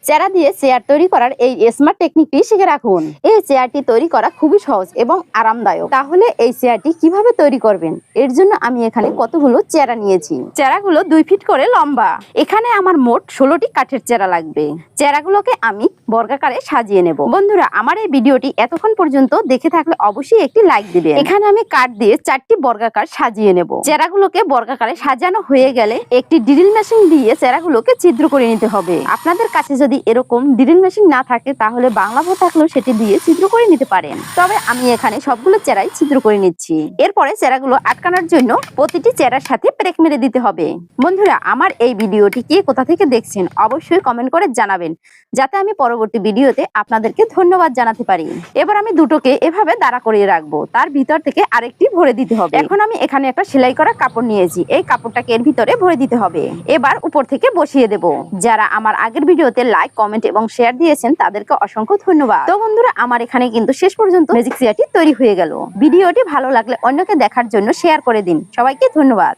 চেরা দিয়ে চেয়ার তৈরি করার এই স্মার্ট টেকনিকটি শিখে রাখুন। এই চেয়ারটি তৈরি করা খুবই সহজ এবং আরামদায়ক। তাহলে এই চেয়ারটি কিভাবে তৈরি করবেন, এর জন্য আমি এখানে কতগুলো চেরা নিয়েছি। চেরাগুলো 2 ফিট করে লম্বা। এখানে আমার মোট 16টি কাঠের চেরা লাগবে। চেরাগুলোকে আমি বর্গাকারে সাজিয়ে নেব। বন্ধুরা, আমার এই ভিডিওটি এতক্ষণ পর্যন্ত দেখে থাকলে অবশ্যই একটি লাইক দিবেন। এখানে আমি কাঠ দিয়ে 4টি বর্গাকার সাজিয়ে নেব। চেরাগুলোকে বর্গাকারে সাজানো হয়ে গেলে একটি ড্রিল মেশিন দিয়ে চেরাগুলোকে ছিদ্র করে নিতে হবে। আপনাদের কাছে যদি এরকম ড্রিল মেশিন না থাকে তাহলে বাংলা ভো থাকলেও সেটি দিয়ে ছিদ্র করে নিতে পারেন। তবে আমি এখানে সবগুলো চেরাই ছিদ্র করে নিচ্ছি। এরপরে চেরাগুলো আটকানোর জন্য প্রতিটি চেরার সাথে ব্রেক মেরে দিতে হবে। বন্ধুরা, আমার এই ভিডিওটি কে কোথা থেকে দেখছেন অবশ্যই কমেন্ট করে জানাবেন, যাতে আমি পরবর্তী ভিডিওতে আপনাদেরকে ধন্যবাদ জানাতে পারি। এবার আমি দুটোকে এভাবে দাঁড়া করিয়ে রাখবো, তার ভিতর থেকে আরেকটি ভরে দিতে হবে। এখন আমি এখানে একটা সেলাই করা কাপড় নিয়েছি, এই কাপড়টাকে এর ভিতরে ভরে দিতে হবে। এবার উপর থেকে বসিয়ে দেব। যারা আমার আগের ভিডিওতে লাইক, কমেন্ট এবং শেয়ার দিয়েছেন তাদেরকে অসংখ্য ধন্যবাদ। তো বন্ধুরা, আমার এখানে কিন্তু শেষ পর্যন্ত ম্যাজিক চেয়ারটি তৈরি হয়ে গেল। ভিডিওটি ভালো লাগলে অন্যকে দেখার জন্য শেয়ার করে দিন। সবাইকে ধন্যবাদ।